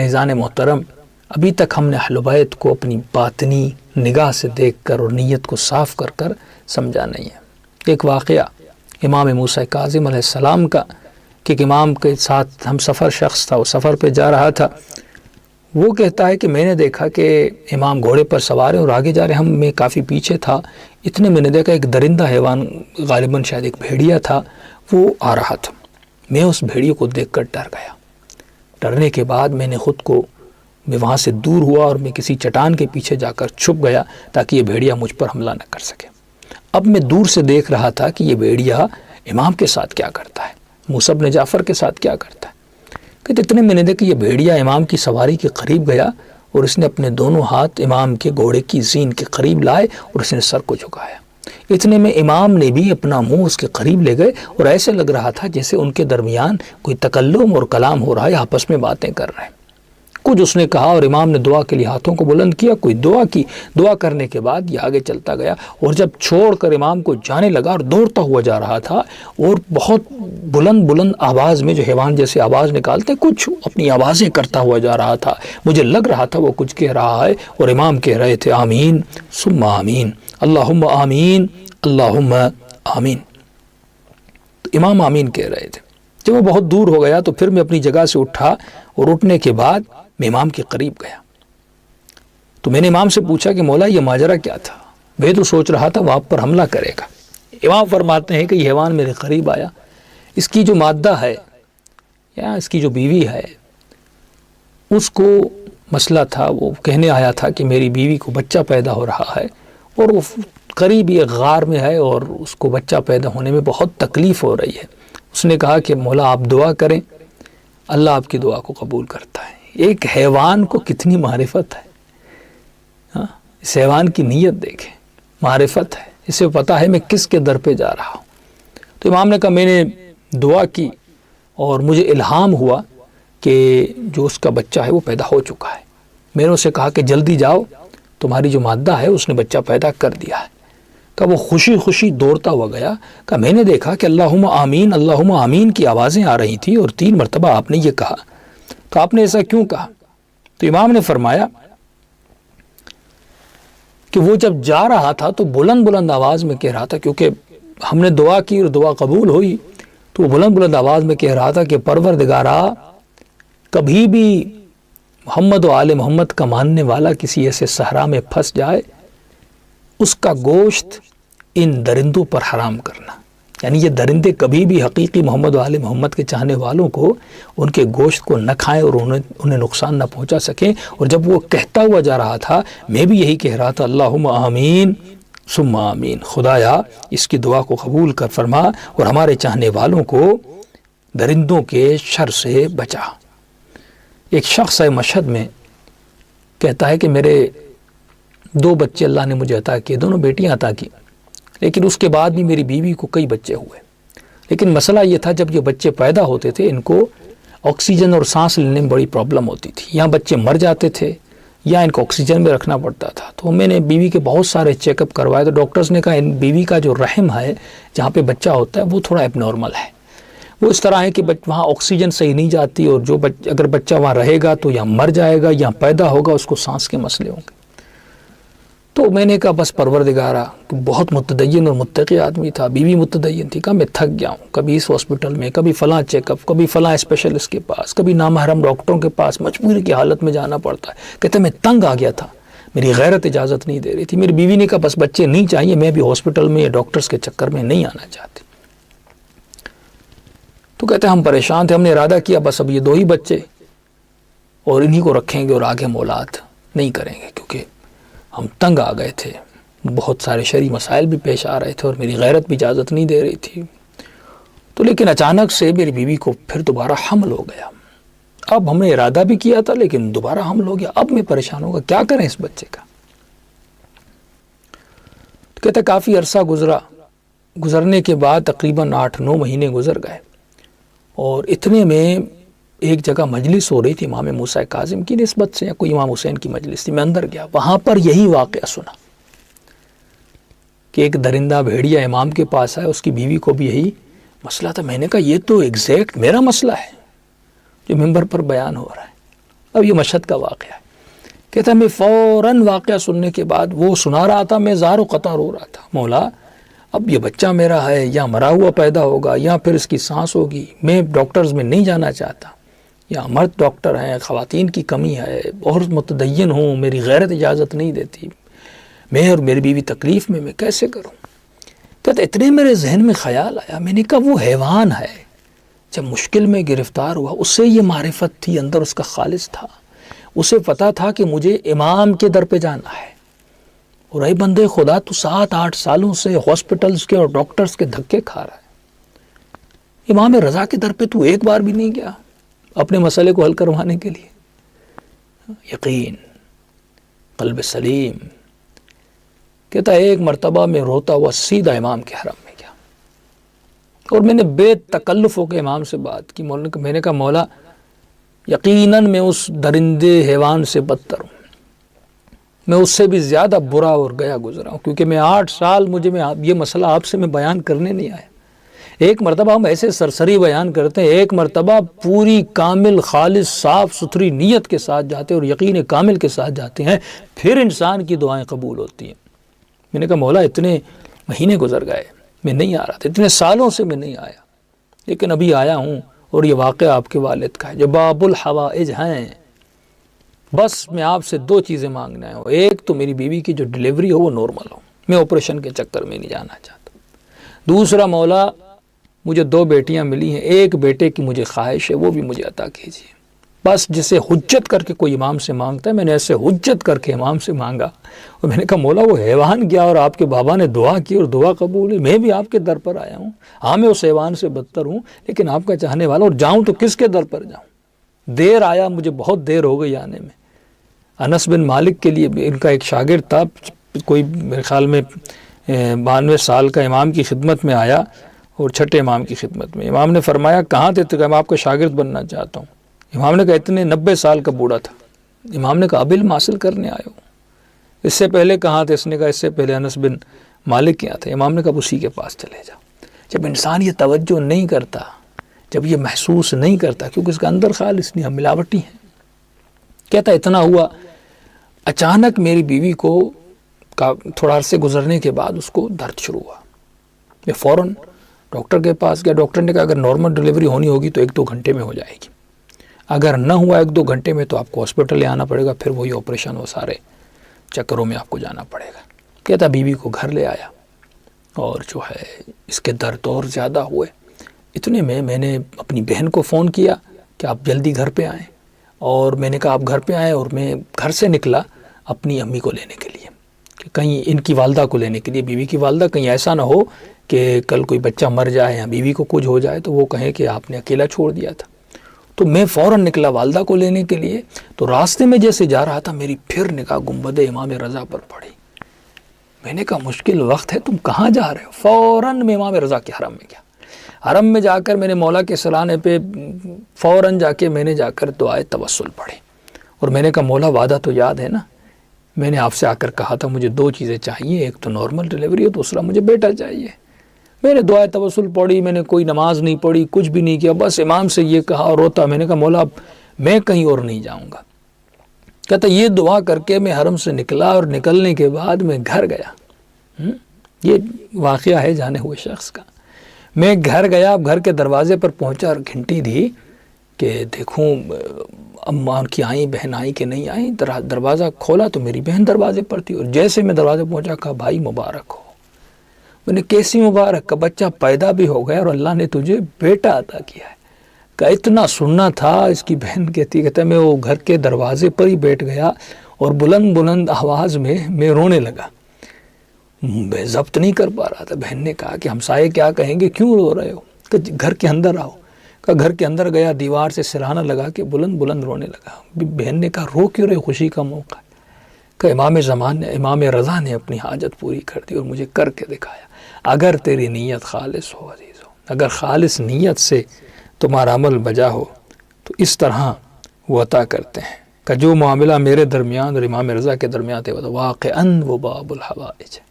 عزیزان محترم، ابھی تک ہم نے اہل بیت کو اپنی باطنی نگاہ سے دیکھ کر اور نیت کو صاف کر کر سمجھا نہیں ہے۔ ایک واقعہ امام موسیٰ کاظم علیہ السلام کا کہ ایک امام کے ساتھ ہم سفر شخص تھا، وہ سفر پہ جا رہا تھا، وہ کہتا ہے کہ میں نے دیکھا کہ امام گھوڑے پر سوار ہیں اور آگے جا رہے ہیں، میں کافی پیچھے تھا، اتنے میں نے دیکھا ایک درندہ حیوان، غالباً شاید ایک بھیڑیا تھا، وہ آ رہا تھا۔ میں اس بھیڑیے کو دیکھ کر ڈر گیا۔ ڈرنے کے بعد میں نے خود کو میں وہاں سے دور ہوا اور میں کسی چٹان کے پیچھے جا کر چھپ گیا تاکہ یہ بھیڑیا مجھ پر حملہ نہ کر سکے۔ اب میں دور سے دیکھ رہا تھا کہ یہ بھیڑیا امام کے ساتھ کیا کرتا ہے، موسیٰ بن جعفر کے ساتھ کیا کرتا ہے۔ کہ اتنے میں نے دیکھا کہ یہ بھیڑیا امام کی سواری کے قریب گیا اور اس نے اپنے دونوں ہاتھ امام کے گھوڑے کی زین کے قریب لائے اور اس نے سر کو جھکایا۔ اتنے میں امام نے بھی اپنا منہ اس کے قریب لے گئے اور ایسے لگ رہا تھا جیسے ان کے درمیان کوئی تکلم اور کلام ہو رہا ہے، آپس میں باتیں کر رہے ہیں۔ کچھ اس نے کہا اور امام نے دعا کے لیے ہاتھوں کو بلند کیا، کوئی دعا کی، دعا کرنے کے بعد یہ آگے چلتا گیا اور جب چھوڑ کر امام کو جانے لگا اور دوڑتا ہوا جا رہا تھا اور بہت بلند آواز میں، جو حیوان جیسے آواز نکالتے، کچھ اپنی آوازیں کرتا ہوا جا رہا تھا، مجھے لگ رہا تھا وہ کچھ کہہ رہا ہے اور امام کہہ رہے تھے آمین ثم آمین، اللہم آمین اللہم آمین۔ تو امام آمین کہہ رہے تھے۔ جب وہ بہت دور ہو گیا تو پھر میں اپنی جگہ سے اٹھا اور اٹھنے کے بعد میں امام کے قریب گیا۔ تو میں نے امام سے پوچھا کہ مولا یہ ماجرا کیا تھا؟ میں تو سوچ رہا تھا وہ آپ پر حملہ کرے گا۔ امام فرماتے ہیں کہ یہ حیوان میرے قریب آیا، اس کی جو مادہ ہے یا اس کی جو بیوی ہے، اس کو مسئلہ تھا، وہ کہنے آیا تھا کہ میری بیوی کو بچہ پیدا ہو رہا ہے اور وہ قریب یہ غار میں ہے اور اس کو بچہ پیدا ہونے میں بہت تکلیف ہو رہی ہے۔ اس نے کہا کہ مولا آپ دعا کریں، اللہ آپ کی دعا کو قبول کرتا ہے۔ ایک حیوان کو کتنی معرفت ہے، اس حیوان کی نیت دیکھیں، معرفت ہے، اسے پتا ہے میں کس کے در پہ جا رہا ہوں۔ تو امام نے کہا میں نے دعا کی اور مجھے الہام ہوا کہ جو اس کا بچہ ہے وہ پیدا ہو چکا ہے۔ میں نے اسے کہا کہ جلدی جاؤ، تمہاری جو مادہ ہے اس نے بچہ پیدا کر دیا ہے۔ کہ وہ خوشی خوشی دوڑتا ہوا گیا۔ کہ میں نے دیکھا کہ اللہم آمین کی آوازیں آ رہی تھی اور 3 مرتبہ آپ نے یہ کہا، تو آپ نے ایسا کیوں کہا؟ تو امام نے فرمایا کہ وہ جب جا رہا تھا تو بلند آواز میں کہہ رہا تھا، کیونکہ ہم نے دعا کی اور دعا قبول ہوئی، تو وہ بلند آواز میں کہہ رہا تھا کہ پروردگارا، کبھی بھی محمد و آل محمد کا ماننے والا کسی ایسے صحرا میں پھنس جائے، اس کا گوشت ان درندوں پر حرام کرنا۔ یعنی یہ درندے کبھی بھی حقیقی محمد و آل محمد کے چاہنے والوں کو ان کے گوشت کو نہ کھائیں اور انہیں نقصان نہ پہنچا سکیں۔ اور جب وہ کہتا ہوا جا رہا تھا، میں بھی یہی کہہ رہا تھا، اللہم آمین ثم آمین، خدایا اس کی دعا کو قبول کر فرما اور ہمارے چاہنے والوں کو درندوں کے شر سے بچا۔ ایک شخص ہے مشہد میں، کہتا ہے کہ میرے 2 بچے اللہ نے مجھے عطا کیے، دونوں بیٹیاں عطا کی، لیکن اس کے بعد بھی میری بیوی کو کئی بچے ہوئے۔ لیکن مسئلہ یہ تھا جب یہ بچے پیدا ہوتے تھے ان کو آکسیجن اور سانس لینے میں بڑی پرابلم ہوتی تھی، یا بچے مر جاتے تھے یا ان کو آکسیجن میں رکھنا پڑتا تھا۔ تو میں نے بیوی کے بہت سارے چیک اپ کروائے، تو ڈاکٹرز نے کہا ان بیوی کا جو رحم ہے جہاں پہ بچہ ہوتا ہے وہ تھوڑا ایب نارمل ہے، وہ اس طرح ہے کہ وہاں آکسیجن صحیح نہیں جاتی، اور جو اگر بچہ وہاں رہے گا تو یا مر جائے گا یا پیدا ہوگا اس کو سانس کے مسئلے ہوں گے۔ تو میں نے کہا بس پروردگارا، بہت متدین اور متقی آدمی تھا، بیوی متدین تھی، کہا میں تھک گیا ہوں، کبھی اس ہاسپٹل میں، کبھی فلاں چیک اپ، کبھی فلاں اسپیشلسٹ کے پاس، کبھی نامحرم ڈاکٹروں کے پاس، مجبوری کی حالت میں جانا پڑتا ہے۔ کہتے میں تنگ آ گیا تھا، میری غیرت اجازت نہیں دے رہی تھی۔ میری بیوی نے کہا بس بچے نہیں چاہیے، میں بھی ہاسپٹل میں یا ڈاکٹرز کے چکر میں نہیں آنا چاہتی۔ تو کہتے ہم پریشان تھے، ہم نے ارادہ کیا بس اب یہ 2 ہی بچے اور انہی کو رکھیں گے اور آگے مولاد نہیں کریں گے، کیونکہ ہم تنگ آ گئے تھے، بہت سارے شرعی مسائل بھی پیش آ رہے تھے اور میری غیرت بھی اجازت نہیں دے رہی تھی۔ تو لیکن اچانک سے میری بیوی کو پھر دوبارہ حمل ہو گیا۔ اب ہم نے ارادہ بھی کیا تھا لیکن دوبارہ حمل ہو گیا، اب میں پریشان ہوگا، کیا کریں اس بچے کا؟ تو کہتے کافی عرصہ گزرنے کے بعد تقریباً 8-9 مہینے گزر گئے، اور اتنے میں ایک جگہ مجلس ہو رہی تھی امام موسیٰ کاظم کی نسبت سے، یا کوئی امام حسین کی مجلس تھی، میں اندر گیا، وہاں پر یہی واقعہ سنا کہ ایک درندہ بھیڑیا امام کے پاس آیا، اس کی بیوی کو بھی یہی مسئلہ تھا۔ میں نے کہا یہ تو ایگزیکٹ میرا مسئلہ ہے جو ممبر پر بیان ہو رہا ہے۔ اب یہ مشہد کا واقعہ ہے. کہتا میں فوراً واقعہ سننے کے بعد وہ سنا رہا تھا، میں زار و قطع رو رہا تھا. مولا اب یہ بچہ میرا ہے یا مرا ہوا پیدا ہوگا یا پھر اس کی سانس ہوگی، میں ڈاکٹرز میں نہیں جانا چاہتا. یا مرد ڈاکٹر ہیں، خواتین کی کمی ہے، بہت متدین ہوں، میری غیرت اجازت نہیں دیتی، میں اور میری بیوی تکلیف میں کیسے کروں. کہتا اتنے میرے ذہن میں خیال آیا، میں نے کہا وہ حیوان ہے، جب مشکل میں گرفتار ہوا اس سے یہ معرفت تھی، اندر اس کا خالص تھا، اسے پتا تھا کہ مجھے امام کے در پہ جانا ہے. اور اے بندے خدا تو 7-8 سالوں سے ہاسپٹلز کے اور ڈاکٹرز کے دھکے کھا رہا ہے، امام رضا کے در پہ تو ایک بار بھی نہیں گیا اپنے مسئلے کو حل کروانے کے لیے. یقین، قلب سلیم. کہتا ایک مرتبہ میں روتا ہوا سیدھا امام کے حرم میں گیا اور میں نے بے تکلف ہو کے امام سے بات کی. میں نے کہا مولا یقیناً میں اس درندے حیوان سے بدتر ہوں، میں اس سے بھی زیادہ برا اور گیا گزرا ہوں، کیونکہ میں 8 سال یہ مسئلہ آپ سے میں بیان کرنے نہیں آیا. ایک مرتبہ ہم ایسے سرسری بیان کرتے ہیں، ایک مرتبہ پوری کامل خالص صاف ستھری نیت کے ساتھ جاتے ہیں اور یقین کامل کے ساتھ جاتے ہیں، پھر انسان کی دعائیں قبول ہوتی ہیں. میں نے کہا مولا اتنے مہینے گزر گئے میں نہیں آ رہا تھا، اتنے سالوں سے میں نہیں آیا، لیکن ابھی آیا ہوں اور یہ واقعہ آپ کے والد کا ہے جو باب الحوائج ہیں. بس میں آپ سے 2 چیزیں مانگنا ہے، ایک تو میری بیوی کی جو ڈیلیوری ہو وہ نارمل ہو، میں آپریشن کے چکر میں نہیں جانا چاہتا. دوسرا مولا مجھے 2 بیٹیاں ملی ہیں، ایک بیٹے کی مجھے خواہش ہے وہ بھی مجھے عطا کیجیے. بس جسے حجت کر کے کوئی امام سے مانگتا ہے، میں نے ایسے حجت کر کے امام سے مانگا اور میں نے کہا مولا وہ حیوان گیا اور آپ کے بابا نے دعا کی اور دعا قبول ہوئی، میں بھی آپ کے در پر آیا ہوں. ہاں میں اس حیوان سے بدتر ہوں لیکن آپ کا چاہنے والا، اور جاؤں تو کس کے در پر جاؤں. دیر آیا، مجھے بہت دیر ہو گئی آنے میں. انس بن مالک کے لیے ان کا ایک شاگرد تھا، کوئی میرے خیال میں 92 سال کا، امام کی خدمت میں آیا اور چھٹے امام کی خدمت میں. امام نے فرمایا کہاں تھے؟ تو میں آپ کا شاگرد بننا چاہتا ہوں. امام نے کہا اتنے 90 سال کا بوڑھا تھا. امام نے کہا اب علم حاصل کرنے آئے ہو؟ اس سے پہلے کہاں تھے؟ اس نے کہا اس سے پہلے انس بن مالک کیا تھے. امام نے کہا اسی کے پاس چلے جاؤ. جب انسان یہ توجہ نہیں کرتا، جب یہ محسوس نہیں کرتا، کیونکہ اس کا اندر خالص نہیں، ہم ملاوٹی ہیں. کہتا اتنا ہوا، اچانک میری بیوی کو تھوڑا عرصے گزرنے کے بعد اس کو درد شروع ہوا. میں فوراً ڈاکٹر کے پاس گیا. ڈاکٹر نے کہا اگر نارمل ڈیلیوری ہونی ہوگی تو 1-2 گھنٹے میں ہو جائے گی، اگر نہ ہوا 1-2 گھنٹے میں تو آپ کو ہاسپٹل لے آنا پڑے گا، پھر وہی آپریشن وہ سارے چکروں میں آپ کو جانا پڑے گا. کہتا بیوی کو گھر لے آیا اور جو ہے اس کے درد اور زیادہ ہوئے. اتنے میں نے اپنی بہن کو فون کیا کہ آپ جلدی گھر پہ آئیں، اور میں نے کہا آپ گھر پہ آئیں، اور میں گھر سے نکلا اپنی امی کو لینے کے لیے، کہ کہیں ان کی والدہ کو لینے کے لیے، بیوی کی والدہ، کہیں ایسا نہ ہو کہ کل کوئی بچہ مر جائے یا بیوی کو کچھ ہو جائے تو وہ کہیں کہ آپ نے اکیلا چھوڑ دیا تھا. تو میں فوراً نکلا والدہ کو لینے کے لیے. تو راستے میں جیسے جا رہا تھا میری پھر نگاہ گنبد امام رضا پر پڑی. میں نے کہا مشکل وقت ہے، تم کہاں جا رہے ہو؟ فوراً میں امام رضا کے حرم میں گیا. حرم میں جا کر میں نے مولا کے سرانے پہ فوراً جا کے میں نے جا کر دعائے توسل پڑھی، اور میں نے کہا مولا وعدہ تو یاد ہے نا، میں نے آپ سے آ کر کہا تھا مجھے 2 چیزیں چاہیے، ایک تو نارمل ڈیلیوری اور دوسرا مجھے بیٹا چاہیے. میں نے دعائے توسل پڑھی، میں نے کوئی نماز نہیں پڑھی، کچھ بھی نہیں کیا، بس امام سے یہ کہا اور روتا. میں نے کہا مولا اب میں کہیں اور نہیں جاؤں گا. کہتا یہ دعا کر کے میں حرم سے نکلا، اور نکلنے کے بعد میں گھر گیا. یہ واقعہ ہے جانے ہوئے شخص کا. میں گھر گیا، اب گھر کے دروازے پر پہنچا اور گھنٹی دی کہ دیکھوں اماں کی آئیں، بہن آئیں کہ نہیں آئیں. دروازہ کھولا تو میری بہن دروازے پر تھی، اور جیسے میں دروازے پہنچا کہا بھائی مبارک ہو. میں نے کیسی مبارک؟ کا بچہ پیدا بھی ہو گیا اور اللہ نے تجھے بیٹا عطا کیا ہے. کہ اتنا سننا تھا. اس کی بہن کہتا میں وہ گھر کے دروازے پر ہی بیٹھ گیا اور بلند بلند آواز میں رونے لگا. میں ضبط نہیں کر پا رہا تھا. بہن نے کہا کہ ہمسائے کیا کہیں گے، کیوں رو رہے ہو؟ کہ گھر کے اندر آؤ. کہ گھر کے اندر گیا، دیوار سے سرہانہ لگا کے بلند بلند رونے لگا. بہن نے کہا رو کیوں رہے، خوشی کا موقع ہے. کہ امام رضا نے اپنی حاجت پوری کر دی اور مجھے کر کے دکھایا. اگر تیری نیت خالص ہو عزیزو، اگر خالص نیت سے تمہارا عمل بجا ہو تو اس طرح وہ عطا کرتے ہیں. کہ جو معاملہ میرے درمیان اور امام رضا کے درمیان تھے وہ واقعاً وہ باب الحوائج ہے.